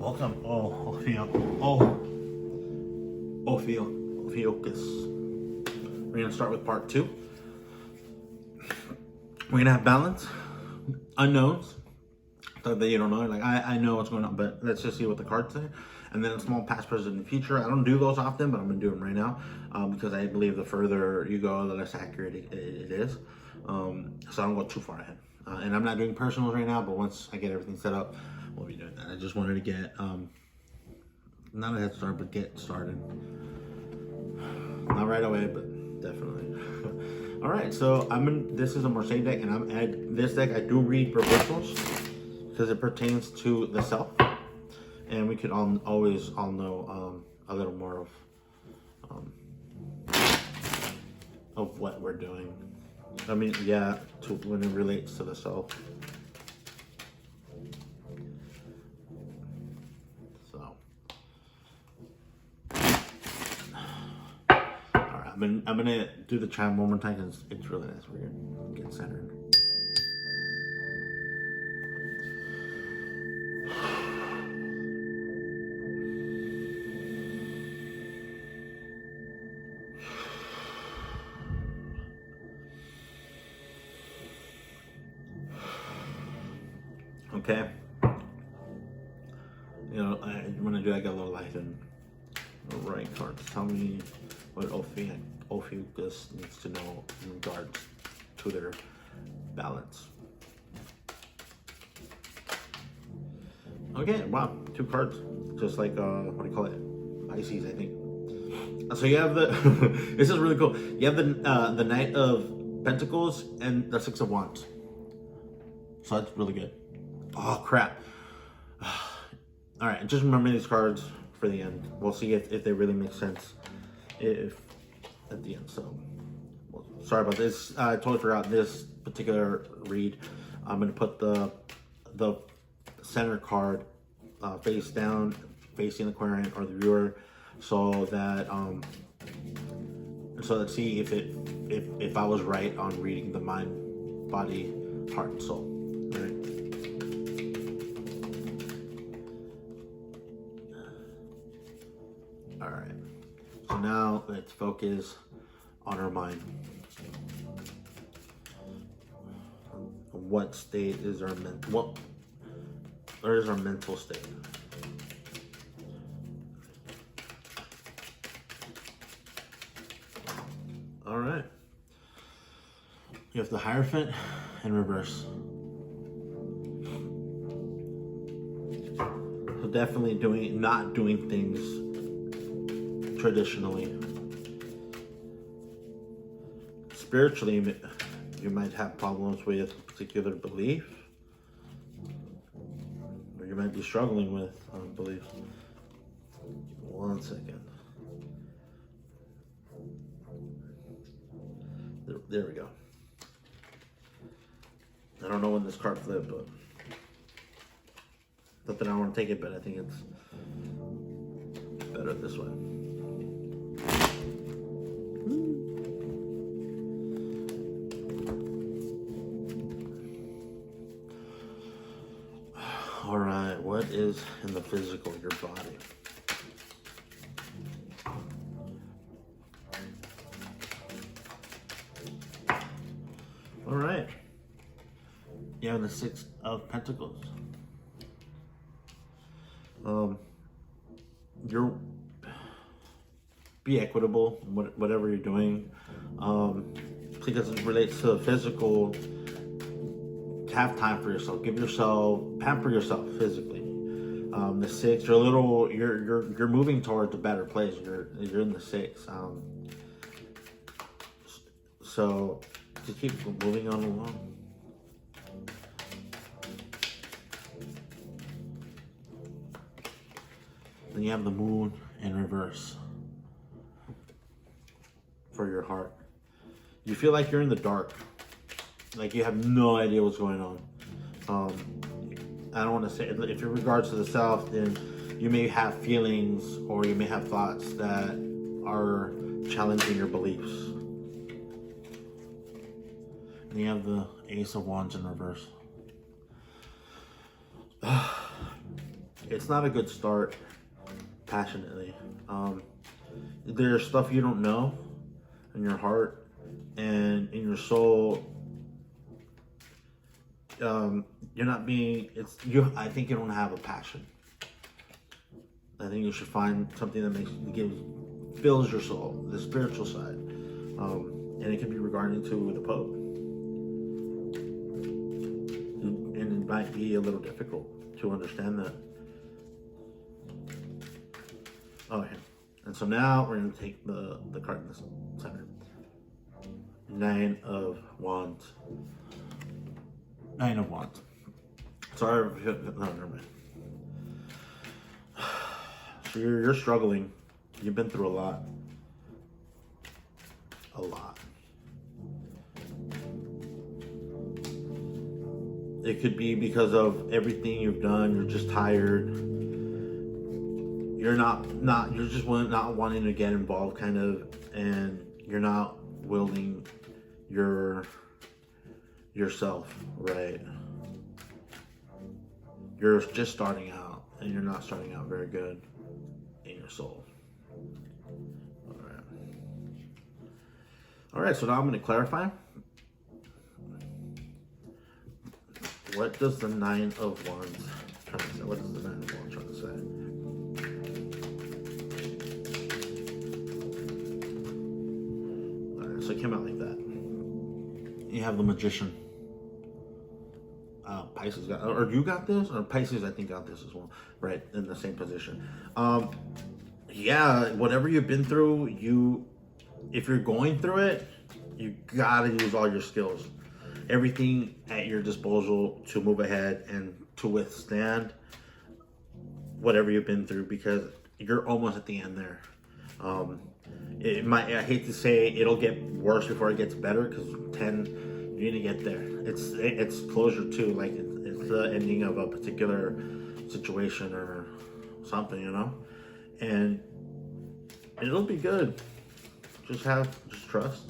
Welcome, Ophiuchus. We're gonna start with part 2. We're gonna have balance, unknowns, stuff that you don't know. Like I know what's going on, but let's just see what the cards say. And then a small past, present, and future. I don't do those often, but I'm gonna do them right now because I believe the further you go, the less accurate it is. So I don't go too far ahead. And I'm not doing personals right now, but once I get everything set up, we'll be doing that. I just wanted to get not a head start, but get started. Not right away, but definitely. All right, so this is a Marseille deck, and this deck I do read reversals because it pertains to the self, and we could always know a little more of what we're doing. I mean, yeah, when it relates to the self. So, all right, I'm gonna do the chime one more time because it's really nice. We're gonna get centered. Okay. You know, when I do, I got a little light and the right cards. Tell me what Ophiuchus needs to know in regards to their balance. Okay, wow, 2 cards. Just like, what do you call it? Pisces, I think. So you have the, this is really cool. You have the Knight of Pentacles and the 6 of Wands. So that's really good. Oh, crap. All right, just remember these cards for the end. We'll see if they really make sense at the end. So, sorry about this. I totally forgot this particular read. I'm going to put the center card face down, facing the querent or the viewer, so that let's see if I was right on reading the mind, body, heart, and soul. All right. All right, so now let's focus on our mind. What state is our where is our mental state? All right, you have the Hierophant in reverse. So definitely not doing things traditionally. Spiritually, you might have problems with a particular belief, or you might be struggling with beliefs. One second. There we go. I don't know when this card flipped, but not that I want to take it, but I think it's better this way. All right, what is in the physical, your body? All right, you have the 6 of Pentacles. Be equitable, whatever you're doing. Because it relates to the physical, have time for yourself. Pamper yourself physically. The 6, you're moving towards a better place. You're in the 6. So just keep moving on along. Then you have the Moon in reverse for your heart. You feel like you're in the dark. Like you have no idea what's going on. I don't want to say, if in regards to the self, then you may have feelings or you may have thoughts that are challenging your beliefs. And you have the Ace of Wands in reverse. it's not a good start passionately. There's stuff you don't know in your heart and in your soul. You're not being, I think you don't have a passion. I think you should find something that fills your soul, the spiritual side. And it can be regarding to the Pope. And it might be a little difficult to understand that. Okay. And so now we're going to take the card in the center. 9 of Wands. 9 of Wands. Sorry, no, never mind. So you're struggling. You've been through a lot. A lot. It could be because of everything you've done. You're just tired. You're you're just not wanting to get involved, kind of, and you're not wielding yourself, right? You're just starting out, and you're not starting out very good in your soul. All right, so now I'm going to clarify. What does the 9 of Wands trying to say? What does the 9 of Wands trying to say? All right, so it came out like that. You have the Magician. Pisces got, or you got this, or Pisces I think got this as well, right? In the same position. Yeah, whatever you've been through, if you're going through it, you gotta use all your skills, everything at your disposal to move ahead and to withstand whatever you've been through, because you're almost at the end there. I hate to say it'll get worse before it gets better, because 10, you need to get there. It's closure too, like it's the ending of a particular situation or something, and it'll be good. Just trust.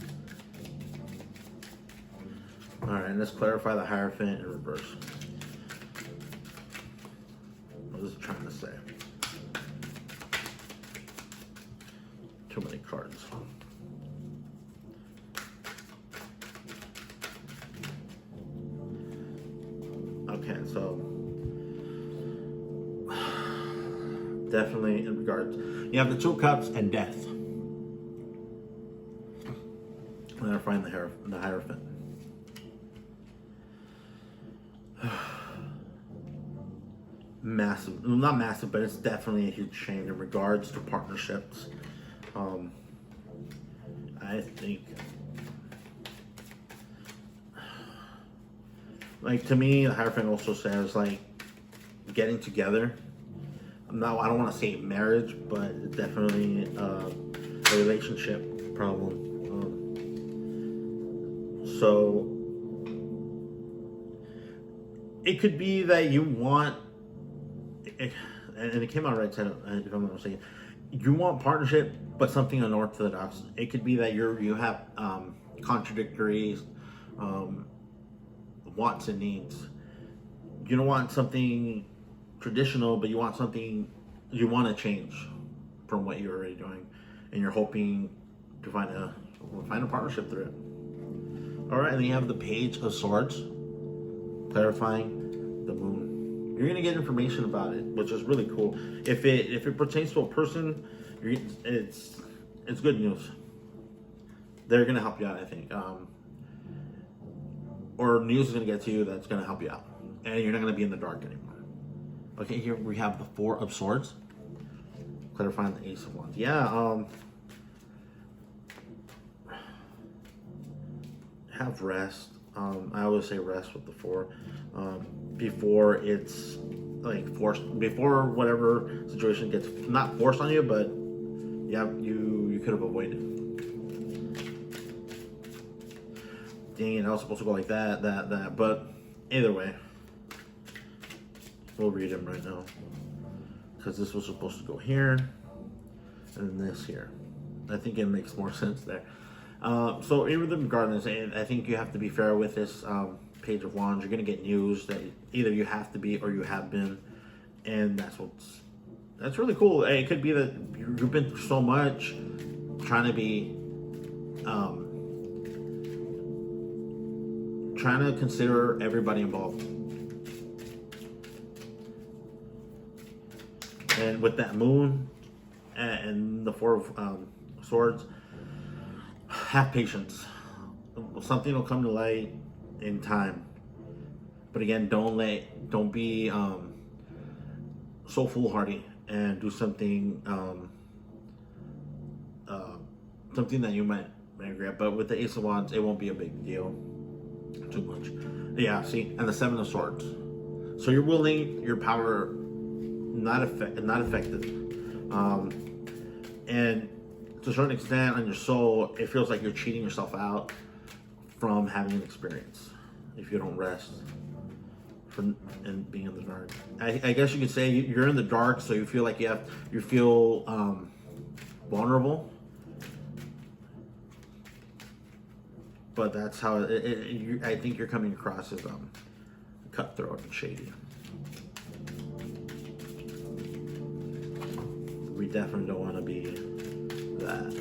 All right, and let's clarify the Hierophant in reverse. What is it trying to say? Too many cards. Okay, so definitely in regards, you have the 2 of Cups and Death. I'm gonna find the Hierophant. Massive, not massive, but it's definitely a huge change in regards to partnerships. I think, like, to me, the Hierophant also says, like, getting together. I don't want to say marriage, but it's definitely a relationship problem. So it could be that you want, and it came out right, if I'm not mistaken, you want partnership, but something unorthodox. It could be that you have contradictory wants and needs. You don't want something traditional, but you want something, you want to change from what you're already doing, and you're hoping to find a partnership through it. All right, and then you have the Page of Swords, clarifying the Moon. You're gonna get information about it, which is really cool. If it pertains to a person, it's good news. They're gonna help you out, I think. Or news is gonna get to you that's gonna help you out, and you're not gonna be in the dark anymore. Okay, here we have the 4 of Swords, clarifying the Ace of Wands. Yeah, have rest. I always say rest with the 4, before it's like forced, before whatever situation gets not forced on you, but yeah, you could have avoided. Dang it, I was supposed to go like that, but either way, we'll read them right now, because this was supposed to go here and this here. I think it makes more sense there. So even regardless, I think you have to be fair with this Page of Wands. You're going to get news that either you have to be or you have been, and that's really cool. It could be that you've been through so much, trying to consider everybody involved. And with that moon and the four of swords, have patience. Something will come to light in time. But again, don't be so foolhardy and do something something that you might regret. But with the Ace of Wands, it won't be a big deal too much. Yeah, see, and the Seven of Swords. So you're willing, your power not affected, and to a certain extent, on your soul, it feels like you're cheating yourself out from having an experience if you don't rest and being in the dark. I guess you could say you're in the dark, so you feel like you feel vulnerable. But that's how I think you're coming across as cutthroat and shady. We definitely don't want to be that.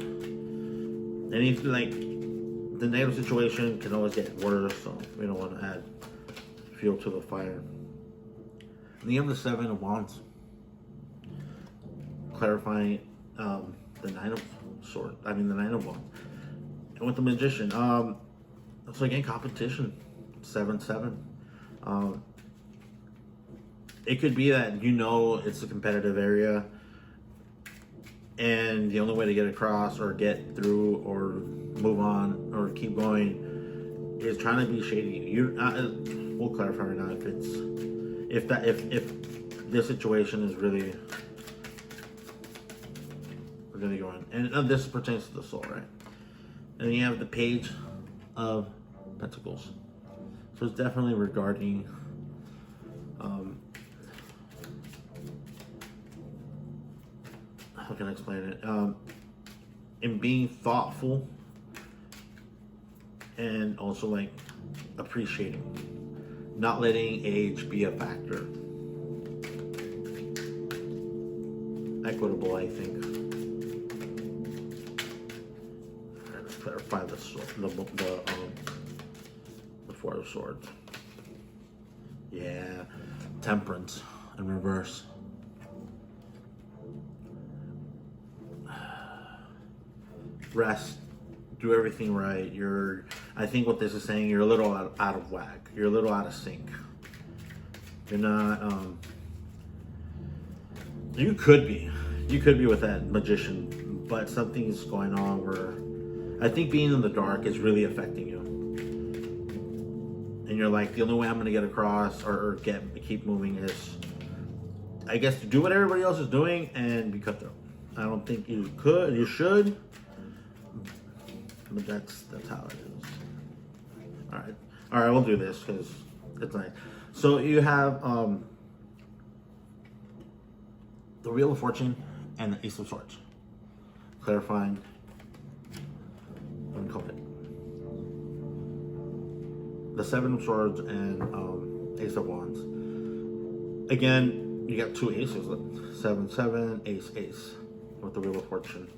Anything like the negative situation can always get worse, so we don't want to add fuel to the fire. And you have the Seven of Wands, clarifying the Nine of Swords. I mean the Nine of Wands. And with the Magician, so again, competition, 7-7. It could be that it's a competitive area, and the only way to get across or get through or move on or keep going is trying to be shady. We'll clarify right now if this situation is really going, and this pertains to the soul, right? And then you have the Page of Pentacles. So it's definitely regarding how can I explain it? In being thoughtful and also like appreciating, not letting age be a factor. Equitable, I think. Let's clarify the Four of Swords. Yeah, Temperance in reverse. Rest, do everything right. I think what this is saying, you're a little out of whack. You're a little out of sync. You're not, you could be with that Magician, but something's going on where I think being in the dark is really affecting you. And you're like, the only way I'm going to get across or keep moving is, I guess, to do what everybody else is doing and be cutthroat. I don't think you should, but that's how it is. All right, we'll do this because it's nice. So you have the Wheel of Fortune and the Ace of Swords, clarifying. What do you call it? The Seven of Swords and Ace of Wands. Again, you got two aces. 7-7, Ace, Ace, with the Wheel of Fortune.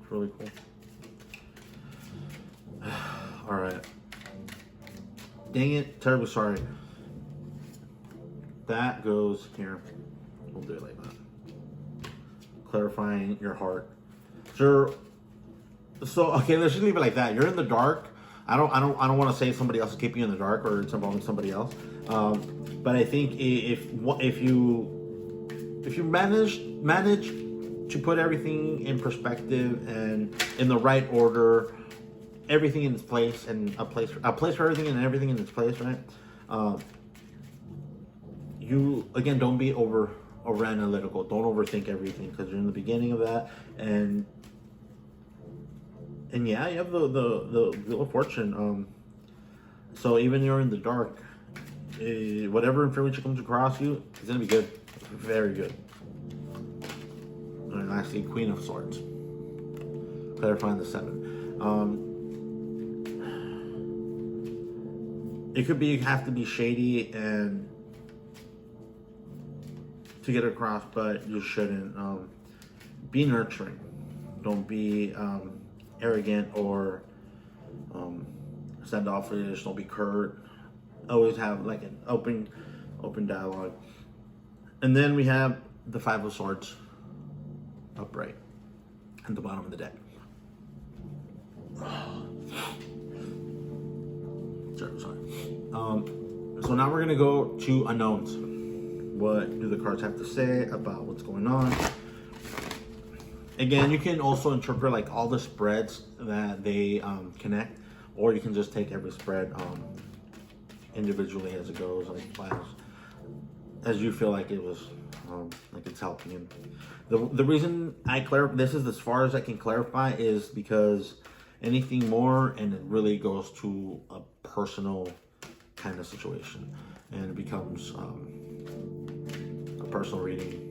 It's really cool. All right. Dang it! Terribly sorry. That goes here. We'll do it like that. Clarifying your heart. Sure. So okay, let's just leave it like that. You're in the dark. I don't want to say somebody else is keeping you in the dark or it's involving somebody else. But I think if you manage to put everything in perspective and in the right order, everything in its place, and a place for everything and everything in its place, right? You again, don't be over analytical. Don't overthink everything because you're in the beginning of that, and yeah, you have the Wheel of Fortune. So even you're in the dark, whatever information comes across you is gonna be good, very good. And lastly, Queen of Swords, clarifying the 7. It could be you have to be shady and to get across, but you shouldn't. Be nurturing. Don't be arrogant or standoffish. Don't be curt. Always have like an open dialogue. And then we have the Five of Swords upright at the bottom of the deck. Sorry. So now we're gonna go to unknowns. What do the cards have to say about what's going on? Again, you can also interpret like all the spreads that they connect, or you can just take every spread individually as it goes, like as you feel like it was, like it's helping you. The reason I this is as far as I can clarify is because anything more and it really goes to a personal kind of situation, and it becomes a personal reading.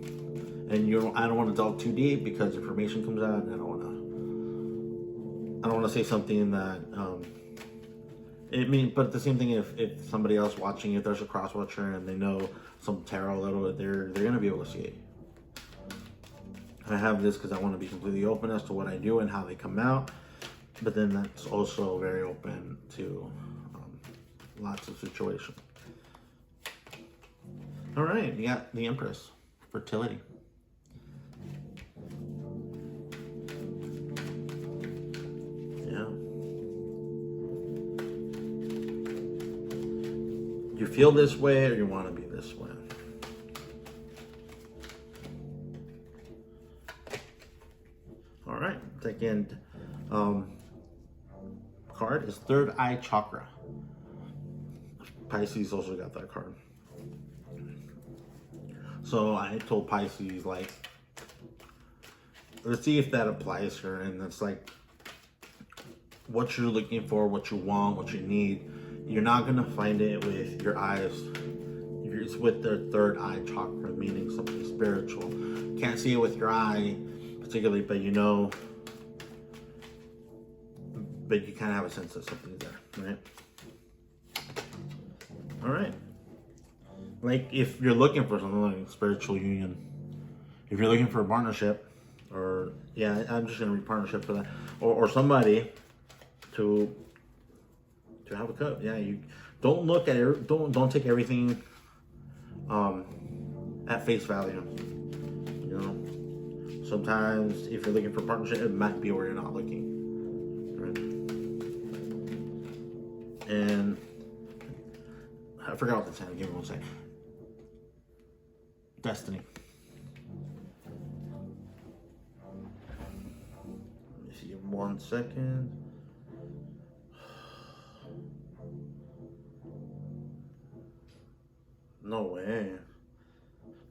And I don't want to delve too deep because information comes out, and I don't want to say something that but the same thing if somebody else watching, if there's a cross watcher and they know some tarot a little bit, they're gonna be able to see it. I have this because I want to be completely open as to what I do and how they come out, but then that's also very open to lots of situations. All right, you got the Empress, fertility. You feel this way or you want to be this way. All right, second card is Third Eye Chakra. Pisces also got that card. So I told Pisces, like, let's see if that applies here. And it's like what you're looking for, what you want, what you need. You're not going to find it with your eyes. It's with the third eye chakra, meaning something spiritual. Can't see it with your eye particularly, but you know, but you kind of have a sense that something's there, right? All right. Like if you're looking for something like spiritual union, if you're looking for a partnership, or yeah, I'm just going to read partnership for that, or somebody to have a cup. Yeah, you don't look at it. Don't take everything at face value. You know, sometimes if you're looking for partnership, it might be where you're not looking. Right? And I forgot what the time. Give me 1 second. Destiny. Let me see. 1 second. No way.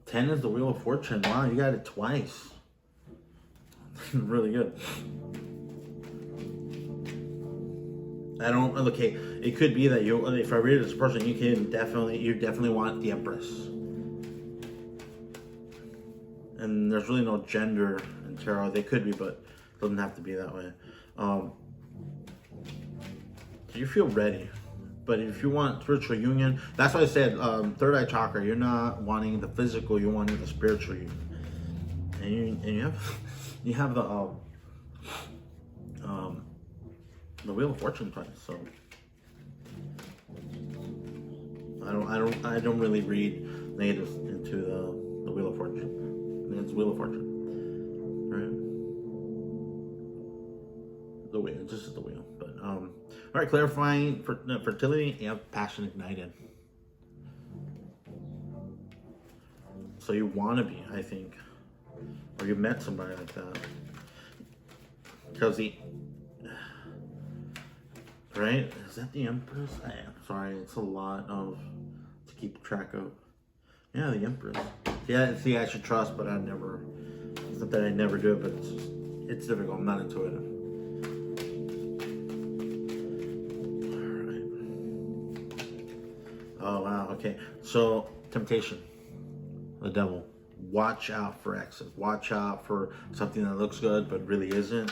10 is the Wheel of Fortune. Wow, you got it twice. Really good. I don't. Okay, it could be that you. If I read it as a person, you definitely want the Empress. And there's really no gender in tarot. They could be, but it doesn't have to be that way. So you feel ready. But if you want spiritual union, that's why I said third eye chakra. You're not wanting the physical; you're wanting the spiritual union. And you have the Wheel of Fortune twice. So I don't really read negatives into the Wheel of Fortune. It's Wheel of Fortune, right? The wheel, this is the wheel. But all right, clarifying for fertility. You have passion ignited. So you want to be, I think, or you met somebody like that, because right? Is that the Empress? I'm sorry, it's a lot to keep track of. Yeah, the Empress. Yeah, see, I should trust, but I never. It's not that I never do it, but it's difficult. I'm not intuitive. Oh, wow. Okay. So, temptation. The devil. Watch out for exes. Watch out for something that looks good but really isn't.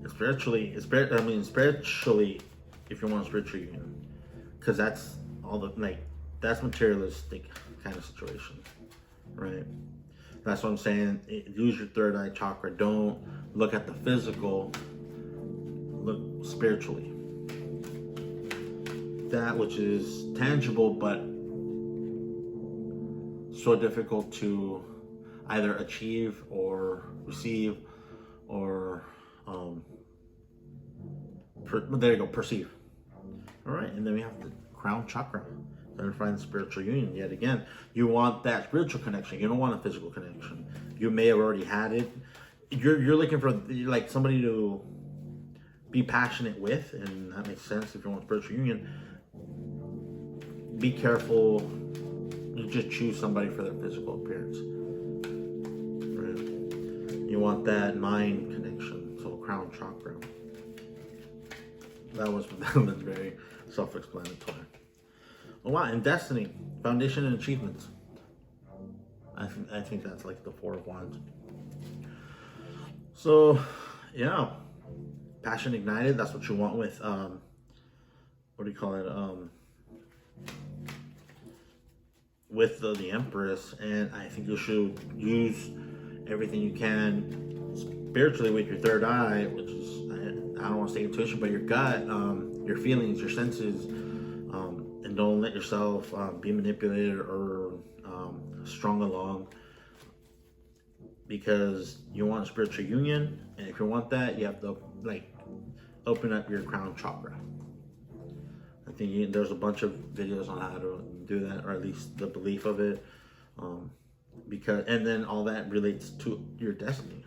Spiritually, if you want a spiritual union, because that's all the, like, that's materialistic kind of situation, right? That's what I'm saying. Use your third eye chakra. Don't look at the physical. Look spiritually. That which is tangible but so difficult to either achieve or receive or there you go, perceive. All right, and then we have the crown chakra. Then find spiritual union. Yet again, you want that spiritual connection. You don't want a physical connection. You may have already had it. You're looking for like somebody to be passionate with, and that makes sense if you want spiritual union. Be careful. You just choose somebody for their physical appearance. Right? You want that mind connection. So crown chakra. That was very self-explanatory. Oh wow, and destiny, foundation and achievements. I think that's like the Four of Wands. So, yeah, passion ignited. That's what you want with what do you call it? With the Empress, and I think you should use everything you can spiritually with your third eye, which is I don't want to say intuition, but your gut, your feelings, your senses. And don't let yourself be manipulated or strung along, because you want a spiritual union, and if you want that, you have to like open up your crown chakra. I think there's a bunch of videos on how to do that, or at least the belief of it, because and then all that relates to your destiny,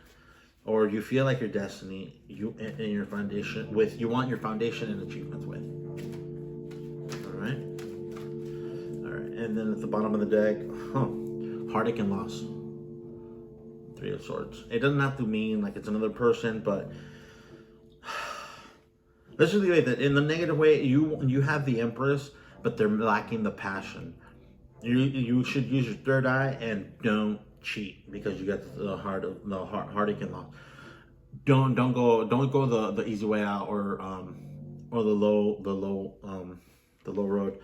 or you feel like your destiny, you and your foundation with you want your foundation and achievements with. And then at the bottom of the deck, heartache and loss. Three of Swords. It doesn't have to mean like it's another person, but let's just leave it in the negative way. You have the Empress, but they're lacking the passion. You should use your third eye and don't cheat, because you got the heartache and loss. Don't go the easy way out, or the low road.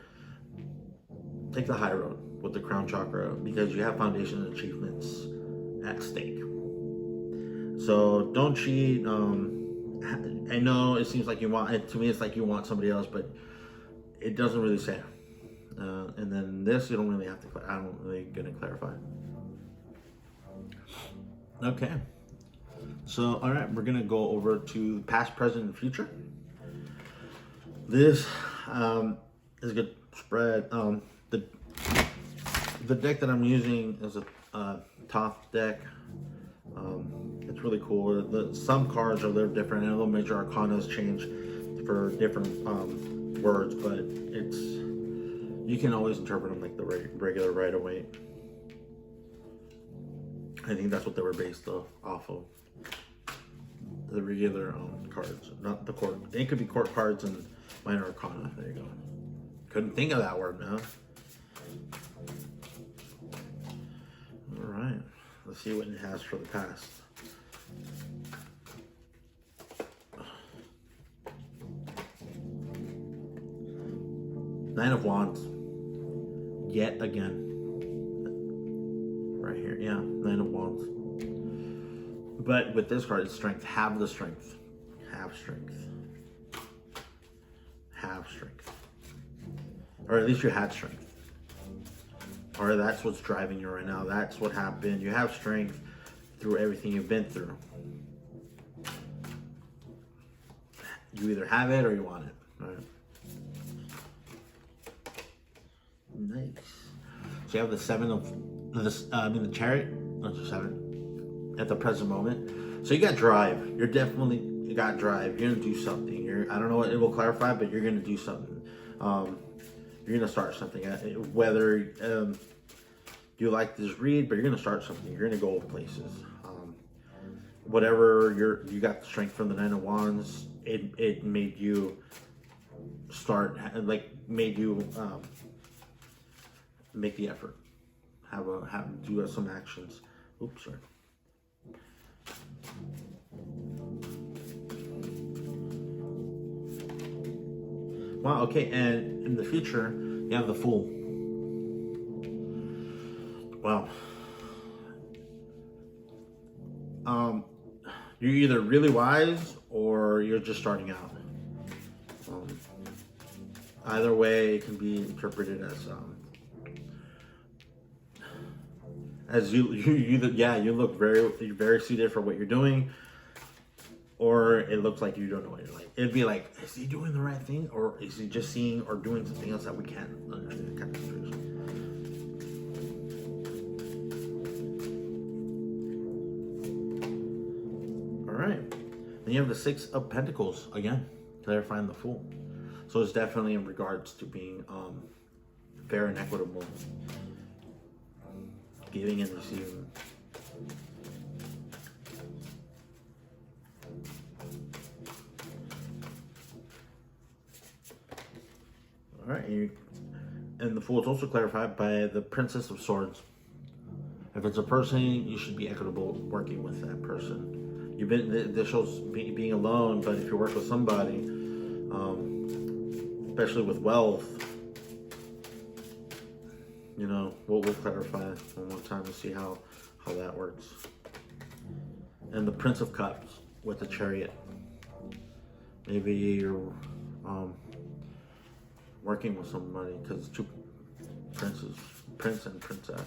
Take the high road with the crown chakra, because you have foundation and achievements at stake. So don't cheat. I know it seems like you want it. To me, it's like you want somebody else, but it doesn't really say. And then this, you don't really have to. I'm really gonna clarify. Okay. So all right, we're gonna go over to past, present, and future. This is a good spread. The deck that I'm using is a Thoth deck. It's really cool. Some cards are a little different, and a little major arcanas change for different words, but you can always interpret them like the regular Rider-Waite. I think that's what they were based off of. The regular cards, not the court. It could be court cards and minor arcana. There you go. Couldn't think of that word now. All right, let's see what it has for the past. Nine of Wands. Yet again. Right here, yeah, Nine of Wands. But with this card, it's strength. Have the strength. Have strength. Have strength. Or at least you had strength. Or that's what's driving you right now. That's what happened. You have strength through everything you've been through. You either have it or you want it. Right? Nice. So you have the Seven of the Chariot. That's the Seven at the present moment. So you got drive. You got drive. You're gonna do something. I don't know what it will clarify, but you're gonna do something. You're gonna start something. Whether you like this read, but you're gonna start something. You're gonna go places. Whatever you got the strength from the Nine of Wands. It made you start, made you make the effort. Do some actions. Oops, sorry. Wow, okay, and in the future, you have the Fool. Well, you're either really wise or you're just starting out. Either way, it can be interpreted as you look very suited for what you're doing, or it looks like you don't know what you're like. It'd be like, is he doing the right thing, or is he just seeing or doing something else that we can't understand? Kind of situation. All right, then you have the Six of Pentacles again, clarifying the Fool. So it's definitely in regards to being fair and equitable, giving and receiving. All right, and the Fool is also clarified by the Princess of Swords. If it's a person, you should be equitable working with that person. This shows being alone, but if you work with somebody, especially with wealth, you know, we'll clarify one more time to see how that works. And the Prince of Cups with the Chariot. Maybe you're working with somebody, because it's two princes, Prince and Princess.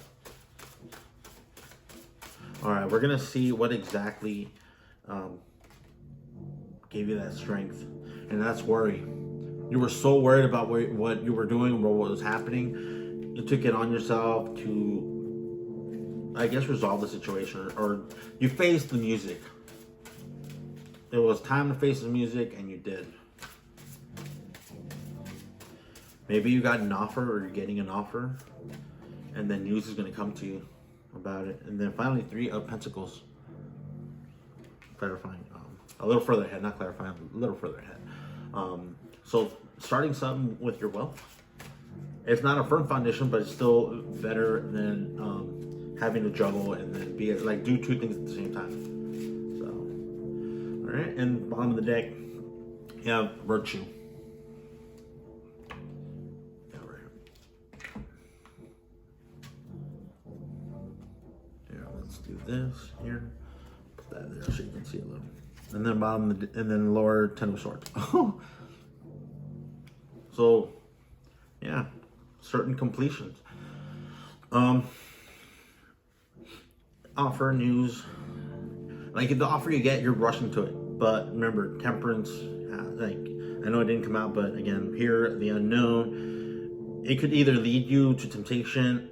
All right, we're gonna see what exactly gave you that strength, and that's worry. You were so worried about what you were doing, or what was happening, you took it on yourself to, I guess, resolve the situation, or you faced the music. It was time to face the music, and you did. Maybe you got an offer, or you're getting an offer, and then news is going to come to you about it. And then finally, Three of Pentacles. Clarifying. A little further ahead, not clarifying, a little further ahead. So starting something with your wealth. It's not a firm foundation, but it's still better than having to juggle and then do two things at the same time. So, all right, and bottom of the deck, you have Virtue. Yeah, right here. Yeah, let's do this here. Put that there so you can see a little. And then and then lower, Ten of Swords. So, yeah, certain completions. Offer, news. Like, the offer you get, you're rushing to it. But remember, Temperance, I know it didn't come out, but again, here, the unknown. It could either lead you to temptation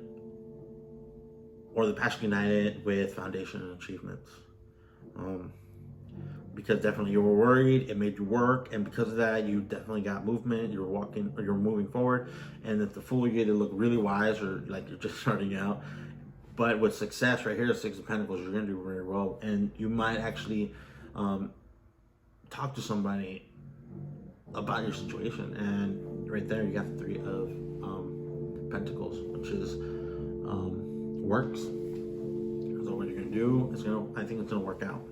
or the passion united with foundation and achievements. Because definitely you were worried, it made you work, and because of that, you definitely got movement. You're moving forward, and if the Fool, you either look really wise or like you're just starting out. But with success, right here, Six of Pentacles, you're gonna do very well, and you might actually talk to somebody about your situation. And right there, you got the Three of Pentacles, which is works. So what you're gonna do is I think it's gonna work out.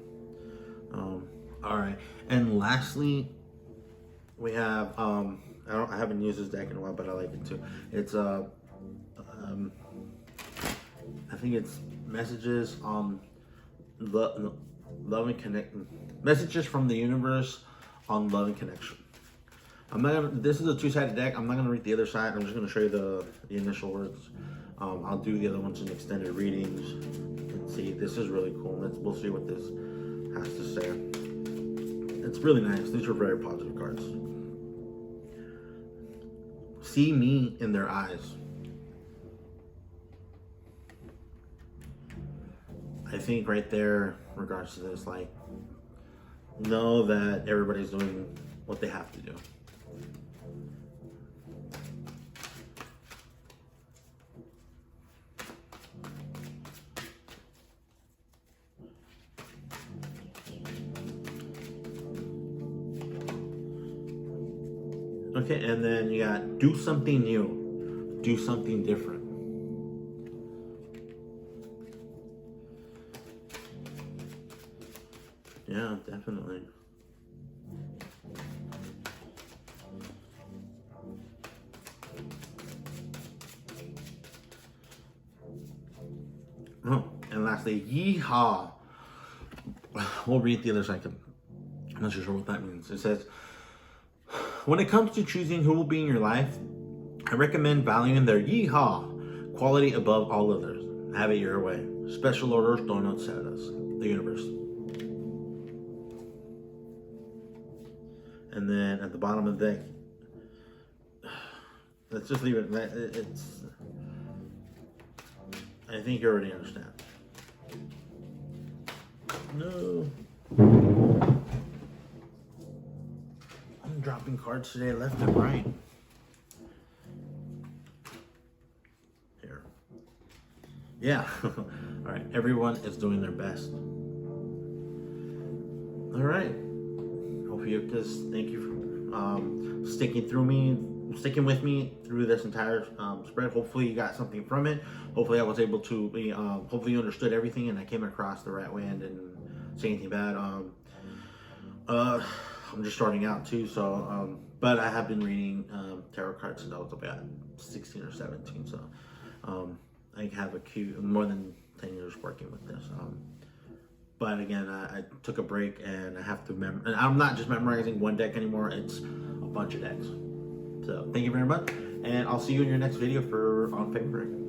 All right, and lastly, we have I haven't used this deck in a while, but I like it too. It's I think it's messages on love and connect, messages from the universe on love and connection. This is a two-sided deck. I'm not gonna read the other side. I'm just gonna show you the initial words. I'll do the other ones in extended readings and see. This is really cool. We'll see what this has to say. It's really nice. These are very positive cards. See me in their eyes. I think right there, in regards to this, like, know that everybody's doing what they have to do. Okay, and then you got do something new, do something different. Yeah, definitely. Oh, and lastly, yeehaw. We'll read the other second. I'm not sure what that means. It says, when it comes to choosing who will be in your life, I recommend valuing their yeehaw quality above all others. Have it your way. Special orders don't upset us. The universe. And then at the bottom of the deck, let's just leave it. It's. I think you already understand. No. I'm dropping cards today, left and right. Here. Yeah. All right. Everyone is doing their best. All right. Ophiuchus, thank you for sticking with me through this entire spread. Hopefully you got something from it. Hopefully I was able to be, hopefully you understood everything and I came across the right way and didn't say anything bad. I'm just starting out too, so, but I have been reading tarot cards since I was about 16 or 17, so I have more than 10 years working with this. But again, I took a break and I have to and I'm not just memorizing one deck anymore, it's a bunch of decks. So thank you very much, and I'll see you in your next video on February.